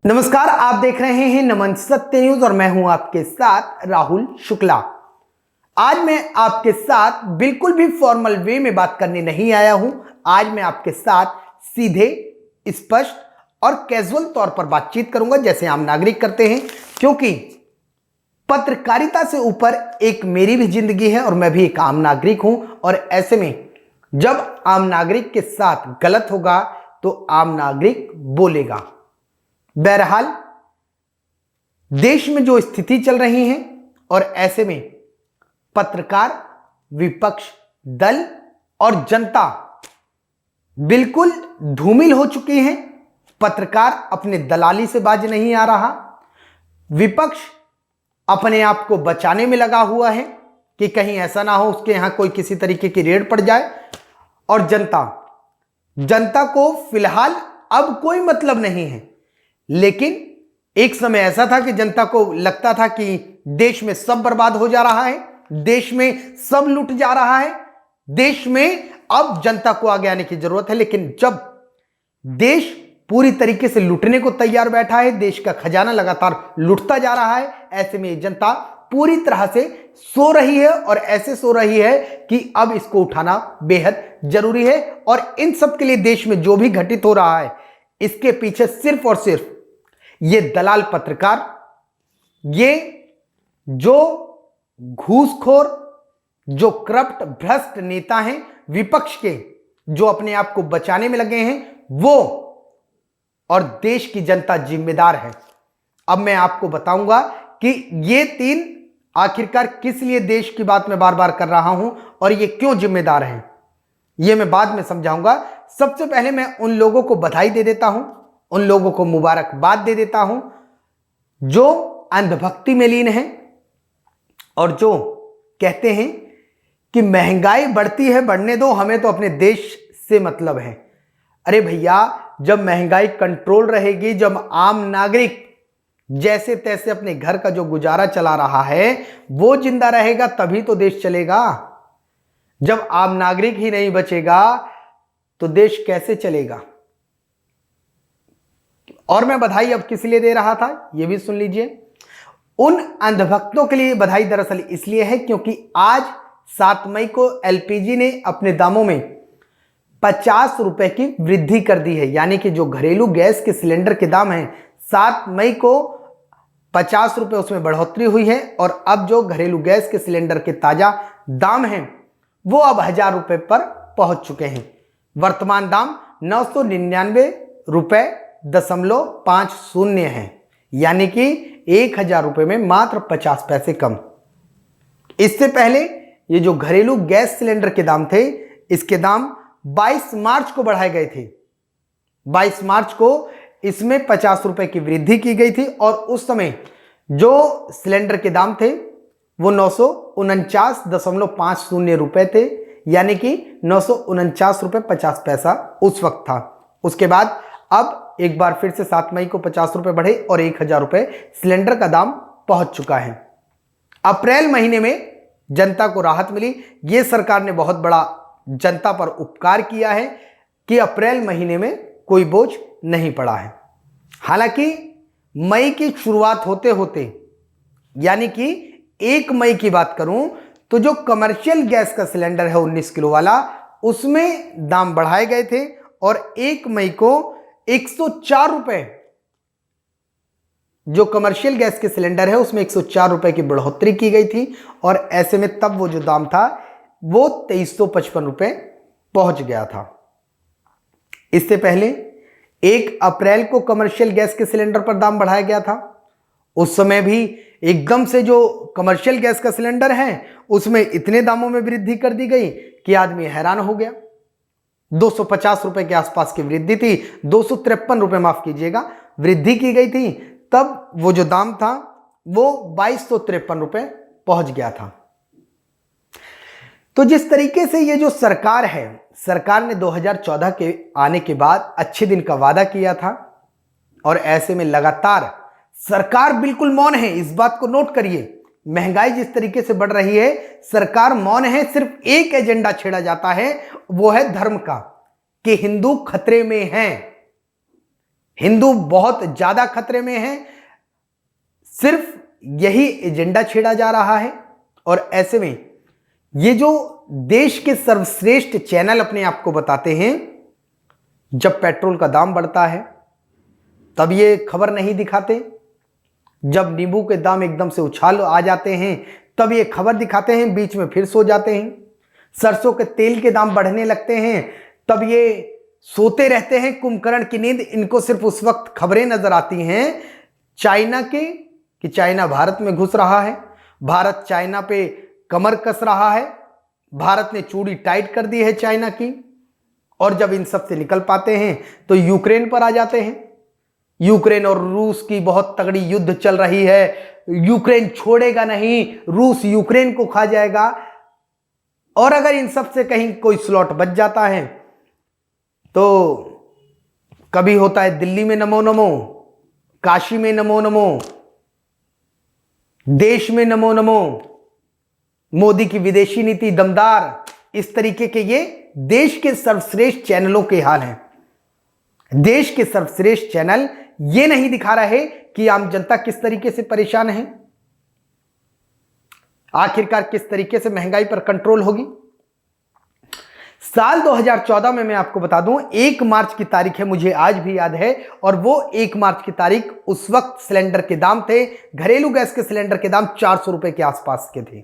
नमस्कार, आप देख रहे हैं नमन सत्य न्यूज और मैं हूं आपके साथ राहुल शुक्ला। आज मैं आपके साथ बिल्कुल भी फॉर्मल वे में बात करने नहीं आया हूं। आज मैं आपके साथ सीधे, स्पष्ट और कैजुअल तौर पर बातचीत करूंगा जैसे आम नागरिक करते हैं, क्योंकि पत्रकारिता से ऊपर एक मेरी भी जिंदगी है और मैं भी एक आम नागरिक हूं। और ऐसे में जब आम नागरिक के साथ गलत होगा तो आम नागरिक बोलेगा। बहरहाल देश में जो स्थिति चल रही है और ऐसे में पत्रकार, विपक्ष, दल और जनता बिल्कुल धूमिल हो चुकी हैं। पत्रकार अपने दलाली से बाज नहीं आ रहा, विपक्ष अपने आप को बचाने में लगा हुआ है कि कहीं ऐसा ना हो उसके यहां कोई किसी तरीके की रेड पड़ जाए, और जनता को फिलहाल अब कोई मतलब नहीं है। लेकिन एक समय ऐसा था कि जनता को लगता था कि देश में सब बर्बाद हो जा रहा है, देश में सब लूट जा रहा है, देश में अब जनता को आगे आने की जरूरत है। लेकिन जब देश पूरी तरीके से लूटने को तैयार बैठा है, देश का खजाना लगातार लूटता जा रहा है, ऐसे में जनता पूरी तरह से सो रही है और ऐसे सो रही है कि अब इसको उठाना बेहद जरूरी है। और इन सब के लिए देश में जो भी घटित हो रहा है, इसके पीछे सिर्फ और सिर्फ ये दलाल पत्रकार, ये जो घूसखोर, जो करप्ट भ्रष्ट नेता हैं विपक्ष के, जो अपने आप को बचाने में लगे हैं, वो और देश की जनता जिम्मेदार है। अब मैं आपको बताऊंगा कि ये तीन आखिरकार किस लिए देश की बात में बार बार कर रहा हूं और ये क्यों जिम्मेदार हैं, ये मैं बाद में समझाऊंगा। सबसे पहले मैं उन लोगों को बधाई दे देता हूं, उन लोगों को मुबारकबाद दे देता हूं जो अंधभक्ति में लीन हैं और जो कहते हैं कि महंगाई बढ़ती है, बढ़ने दो, हमें तो अपने देश से मतलब है। अरे भैया, जब महंगाई कंट्रोल रहेगी, जब आम नागरिक जैसे तैसे अपने घर का जो गुजारा चला रहा है वो जिंदा रहेगा, तभी तो देश चलेगा। जब आम नागरिक ही नहीं बचेगा तो देश कैसे चलेगा। और मैं बधाई अब किस लिए दे रहा था ये भी सुन लीजिए। उन अंधभक्तों के लिए बधाई दरअसल इसलिए है क्योंकि आज 7 मई को एलपीजी ने अपने दामों में 50 रुपए की वृद्धि कर दी है। यानी कि जो घरेलू गैस के सिलेंडर के दाम हैं, 7 मई को 50 रुपए उसमें बढ़ोतरी हुई है और अब जो घरेलू गैस के सिलेंडर के ताजा दाम हैं वो अब 1000 रुपए पर पहुंच चुके हैं। वर्तमान दाम 999.50 है, यानी कि 1000 रुपए में मात्र 50 पैसे कम। इससे पहले ये जो घरेलू गैस सिलेंडर के दाम थे, इसके दाम 22 मार्च को बढ़ाए गए थे। 22 मार्च को इसमें 50 रुपए की वृद्धि की गई थी और उस समय जो सिलेंडर के दाम थे वो 949.50 रुपए थे, यानी कि 949 रुपए 50 पैसा उस वक्त था। उसके बाद अब एक बार फिर से 7 मई को 50 रुपए बढ़े और 1000 रुपए सिलेंडर का दाम पहुंच चुका है। अप्रैल महीने में जनता को राहत मिली। यह सरकार ने बहुत बड़ा जनता पर उपकार किया है कि अप्रैल महीने में कोई बोझ नहीं पड़ा है। हालांकि मई की शुरुआत होते होते, यानी कि 1 मई की बात करूं तो जो कमर्शियल गैस का सिलेंडर है 19 किलो वाला, उसमें दाम बढ़ाए गए थे और 1 मई को 104 रुपए, जो कमर्शियल गैस के सिलेंडर है उसमें 104 रुपए की बढ़ोतरी की गई थी और ऐसे में तब वो जो दाम था वो 2355 रुपए पहुंच गया था। इससे पहले 1 अप्रैल को कमर्शियल गैस के सिलेंडर पर दाम बढ़ाया गया था। उस समय भी एकदम से जो कमर्शियल गैस का सिलेंडर है उसमें इतने दामों में वृद्धि कर दी गई कि आदमी हैरान हो गया। 250 रुपए के आसपास की वृद्धि थी, 253 रुपए माफ कीजिएगा वृद्धि की गई थी। तब वो जो दाम था वो 2253 रुपए पहुंच गया था। तो जिस तरीके से ये जो सरकार है, सरकार ने 2014 के आने के बाद अच्छे दिन का वादा किया था और ऐसे में लगातार सरकार बिल्कुल मौन है। इस बात को नोट करिए, महंगाई जिस तरीके से बढ़ रही है, सरकार मौन है। सिर्फ एक एजेंडा छेड़ा जाता है, वो है धर्म का, कि हिंदू खतरे में हैं। हिंदू बहुत ज्यादा खतरे में हैं। सिर्फ यही एजेंडा छेड़ा जा रहा है। और ऐसे में ये जो देश के सर्वश्रेष्ठ चैनल अपने आप को बताते हैं, जब पेट्रोल का दाम बढ़ता है तब ये खबर नहीं दिखाते, जब नींबू के दाम एकदम से उछाल आ जाते हैं तब ये खबर दिखाते हैं, बीच में फिर सो जाते हैं। सरसों के तेल के दाम बढ़ने लगते हैं तब ये सोते रहते हैं, कुंभकर्ण की नींद इनको सिर्फ उस वक्त खबरें नजर आती हैं चाइना के, कि चाइना भारत में घुस रहा है, भारत चाइना पे कमर कस रहा है, भारत ने चूड़ी टाइट कर दी है चाइना की। और जब इन सब से निकल पाते हैं तो यूक्रेन पर आ जाते हैं। यूक्रेन और रूस की बहुत तगड़ी युद्ध चल रही है, यूक्रेन छोड़ेगा नहीं, रूस यूक्रेन को खा जाएगा। और अगर इन सब से कहीं कोई स्लॉट बच जाता है तो कभी होता है दिल्ली में नमो नमो, काशी में नमो नमो, देश में नमो नमो, मोदी की विदेशी नीति दमदार, इस तरीके के ये देश के सर्वश्रेष्ठ चैनलों के हाल हैं। देश के सर्वश्रेष्ठ चैनल ये नहीं दिखा रहे कि आम जनता किस तरीके से परेशान है, आखिरकार किस तरीके से महंगाई पर कंट्रोल होगी। साल 2014 में मैं आपको बता दूं 1 मार्च की तारीख है, मुझे आज भी याद है, और वो 1 मार्च की तारीख उस वक्त सिलेंडर के दाम थे, घरेलू गैस के सिलेंडर के दाम 400 रुपए के आसपास के थे।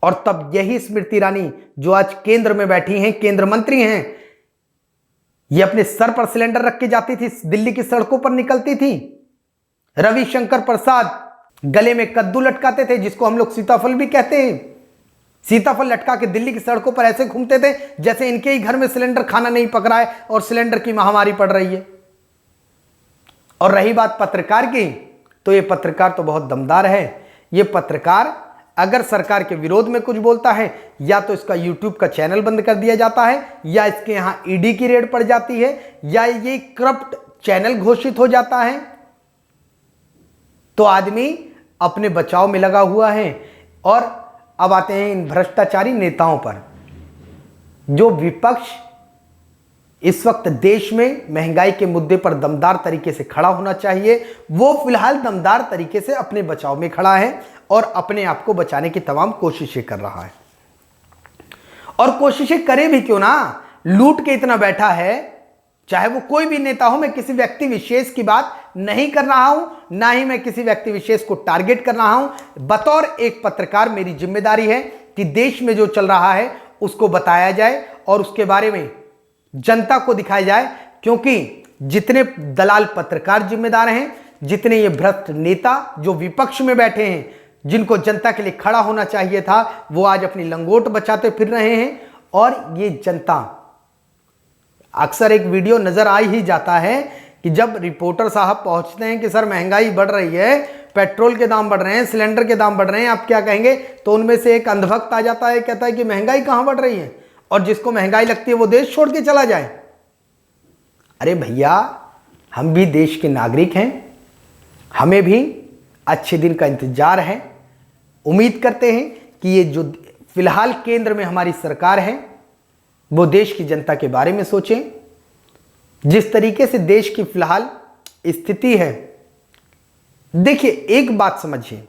और तब यही स्मृति ईरानी जो आज केंद्र में बैठी हैं, केंद्र मंत्री हैं, ये अपने सर पर सिलेंडर रख के जाती थी, दिल्ली की सड़कों पर निकलती थी। रविशंकर प्रसाद गले में कद्दू लटकाते थे, जिसको हम लोग सीताफल भी कहते हैं, सीताफल लटका के दिल्ली की सड़कों पर ऐसे घूमते थे जैसे इनके ही घर में सिलेंडर खाना नहीं पक रहा है और सिलेंडर की महामारी पड़ रही है। और रही बात पत्रकार की, तो ये पत्रकार तो बहुत दमदार है। ये पत्रकार अगर सरकार के विरोध में कुछ बोलता है, या तो इसका यूट्यूब का चैनल बंद कर दिया जाता है, या इसके यहां ईडी की रेड पड़ जाती है, या ये करप्ट चैनल घोषित हो जाता है। तो आदमी अपने बचाव में लगा हुआ है। और अब आते हैं इन भ्रष्टाचारी नेताओं पर। जो विपक्ष इस वक्त देश में महंगाई के मुद्दे पर दमदार तरीके से खड़ा होना चाहिए, वो फिलहाल दमदार तरीके से अपने बचाव में खड़ा है और अपने आप को बचाने की तमाम कोशिशें कर रहा है। और कोशिशें करे भी क्यों ना, लूट के इतना बैठा है, चाहे वो कोई भी नेता हो। मैं किसी व्यक्ति विशेष की बात नहीं कर रहा हूं, ना ही मैं किसी व्यक्ति विशेष को टारगेट कर रहा हूं। बतौर एक पत्रकार मेरी जिम्मेदारी है कि देश में जो चल रहा है उसको बताया जाए और उसके बारे में जनता को दिखाया जाए, क्योंकि जितने दलाल पत्रकार जिम्मेदार हैं, जितने ये भ्रष्ट नेता जो विपक्ष में बैठे हैं, जिनको जनता के लिए खड़ा होना चाहिए था, वो आज अपनी लंगोट बचाते फिर रहे हैं। और ये जनता, अक्सर एक वीडियो नजर आ ही जाता है कि जब रिपोर्टर साहब पहुंचते हैं कि सर महंगाई बढ़ रही है, पेट्रोल के दाम बढ़ रहे हैं, सिलेंडर के दाम बढ़ रहे हैं, आप क्या कहेंगे, तो उनमें से एक अंधभक्त आ जाता है, कहता है कि महंगाई कहां बढ़ रही है, और जिसको महंगाई लगती है वो देश छोड़ के चला जाए। अरे भैया, हम भी देश के नागरिक हैं, हमें भी अच्छे दिन का इंतजार है। उम्मीद करते हैं कि ये जो फिलहाल केंद्र में हमारी सरकार है वो देश की जनता के बारे में सोचें। जिस तरीके से देश की फिलहाल स्थिति है, देखिए एक बात समझिए,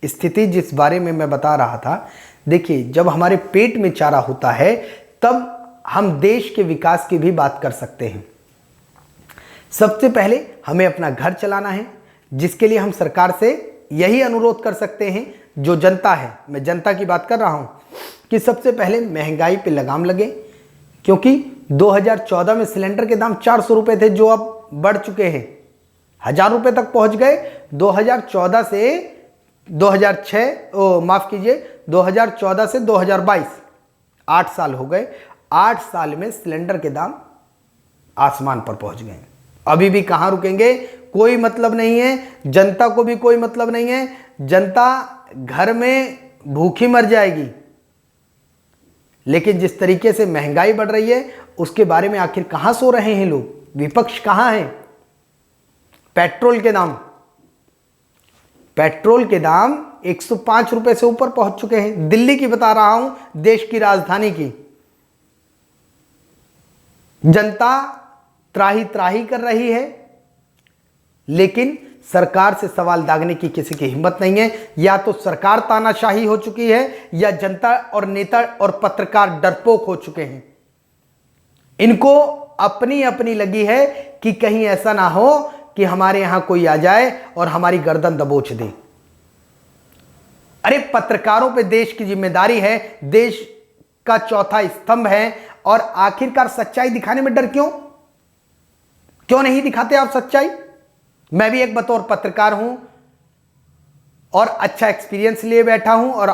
स्थिति जिस बारे में मैं बता रहा था, देखिए जब हमारे पेट में चारा होता है तब हम देश के विकास की भी बात कर सकते हैं। सबसे पहले हमें अपना घर चलाना है, जिसके लिए हम सरकार से यही अनुरोध कर सकते हैं, जो जनता है, मैं जनता की बात कर रहा हूं, कि सबसे पहले महंगाई पे लगाम लगे। क्योंकि 2014 में सिलेंडर के दाम 400 रुपए थे, जो अब बढ़ चुके हैं, 1000 रुपए तक पहुंच गए। 2014 से 2014 से 2022 8 साल हो गए। 8 साल में सिलेंडर के दाम आसमान पर पहुंच गए। अभी भी कहां रुकेंगे, कोई मतलब नहीं है, जनता को भी कोई मतलब नहीं है। जनता घर में भूखी मर जाएगी। लेकिन जिस तरीके से महंगाई बढ़ रही है उसके बारे में आखिर कहां सो रहे हैं लोग, विपक्ष कहां है। पेट्रोल के दाम 105 रुपए से ऊपर पहुंच चुके हैं। दिल्ली की बता रहा हूं, देश की राजधानी की। जनता त्राही त्राही कर रही है, लेकिन सरकार से सवाल दागने की किसी की हिम्मत नहीं है। या तो सरकार तानाशाही हो चुकी है, या जनता और नेता और पत्रकार डरपोक हो चुके हैं। इनको अपनी अपनी लगी है कि कहीं ऐसा ना हो कि हमारे यहां कोई आ जाए और हमारी गर्दन दबोच दे। अरे पत्रकारों पे देश की जिम्मेदारी है, देश का चौथा स्तंभ है, और आखिरकार सच्चाई दिखाने में डर क्यों नहीं दिखाते आप सच्चाई? मैं भी एक बतौर पत्रकार हूं और अच्छा एक्सपीरियंस लिए बैठा हूं, और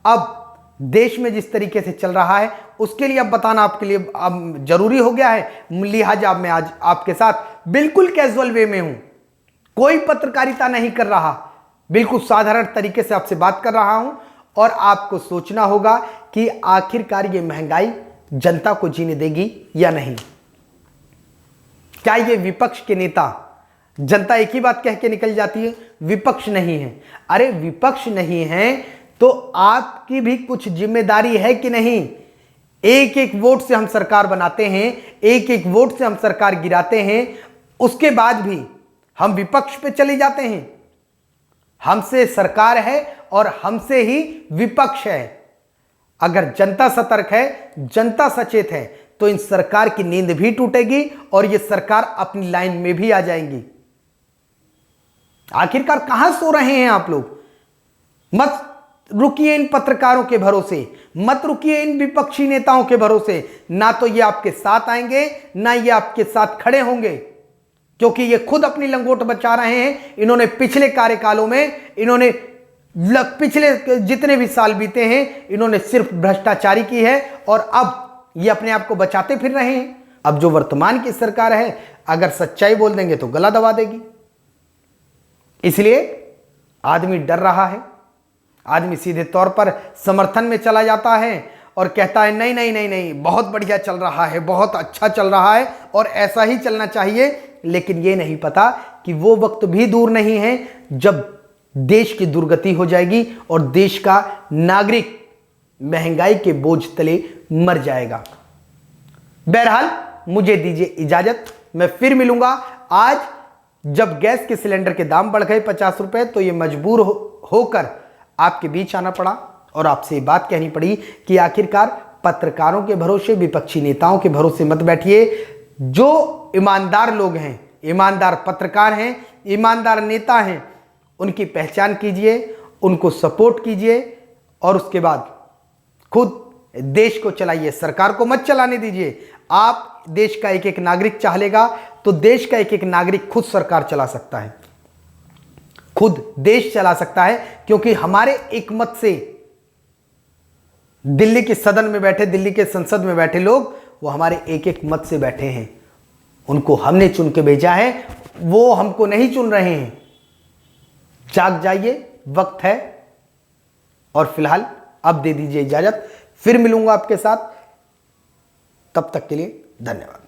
अब देश में जिस तरीके से चल रहा है उसके लिए अब बताना आपके लिए अब जरूरी हो गया है। लिहाजा मैं आज आपके साथ बिल्कुल कैजुअल वे में हूं, कोई पत्रकारिता नहीं कर रहा, बिल्कुल साधारण तरीके से आपसे बात कर रहा हूं। और आपको सोचना होगा कि आखिरकार ये महंगाई जनता को जीने देगी या नहीं। क्या ये विपक्ष के नेता, जनता एक ही बात कह के निकल जाती है विपक्ष नहीं है? अरे विपक्ष नहीं है तो आपकी भी कुछ जिम्मेदारी है कि नहीं? एक एक वोट से हम सरकार बनाते हैं, एक एक वोट से हम सरकार गिराते हैं, उसके बाद भी हम विपक्ष पे चले जाते हैं। हमसे सरकार है और हमसे ही विपक्ष है। अगर जनता सतर्क है, जनता सचेत है, तो इन सरकार की नींद भी टूटेगी और ये सरकार अपनी लाइन में भी आ जाएंगी। आखिरकार कहां सो रहे हैं आप लोग? मत रुकिए इन पत्रकारों के भरोसे, मत रुकिए इन विपक्षी नेताओं के भरोसे। ना तो ये आपके साथ आएंगे, ना ये आपके साथ खड़े होंगे, क्योंकि ये खुद अपनी लंगोट बचा रहे हैं। इन्होंने पिछले कार्यकालों में, इन्होंने पिछले जितने भी साल बीते हैं, इन्होंने सिर्फ भ्रष्टाचारी की है, और अब ये अपने आप को बचाते फिर रहे हैं। अब जो वर्तमान की सरकार है, अगर सच्चाई बोल देंगे तो गला दबा देगी। इसलिए आदमी डर रहा है, आदमी सीधे तौर पर समर्थन में चला जाता है और कहता है नहीं नहीं नहीं नहीं, बहुत बढ़िया चल रहा है, बहुत अच्छा चल रहा है और ऐसा ही चलना चाहिए। लेकिन ये नहीं पता कि वो वक्त भी दूर नहीं है जब देश की दुर्गति हो जाएगी और देश का नागरिक महंगाई के बोझ तले मर जाएगा। बहरहाल मुझे दीजिए इजाजत, मैं फिर मिलूंगा। आज जब गैस के सिलेंडर के दाम बढ़ गए 50 रुपए, तो ये मजबूर होकर आपके बीच आना पड़ा और आपसे बात कहनी पड़ी कि आखिरकार पत्रकारों के भरोसे, विपक्षी नेताओं के भरोसे मत बैठिए। जो ईमानदार लोग हैं, ईमानदार पत्रकार हैं, ईमानदार नेता हैं, उनकी पहचान कीजिए, उनको सपोर्ट कीजिए और उसके बाद खुद देश को चलाइए, सरकार को मत चलाने दीजिए। आप देश का एक एक नागरिक चाह लेगा तो देश का एक एक नागरिक खुद सरकार चला सकता है, खुद देश चला सकता है, क्योंकि हमारे एक मत से दिल्ली के सदन में बैठे, दिल्ली के संसद में बैठे लोग, वो हमारे एक एक मत से बैठे हैं। उनको हमने चुन के भेजा है, वो हमको नहीं चुन रहे हैं। जाग जाइए, वक्त है। और फिलहाल अब दे दीजिए इजाजत, फिर मिलूंगा आपके साथ। तब तक के लिए धन्यवाद।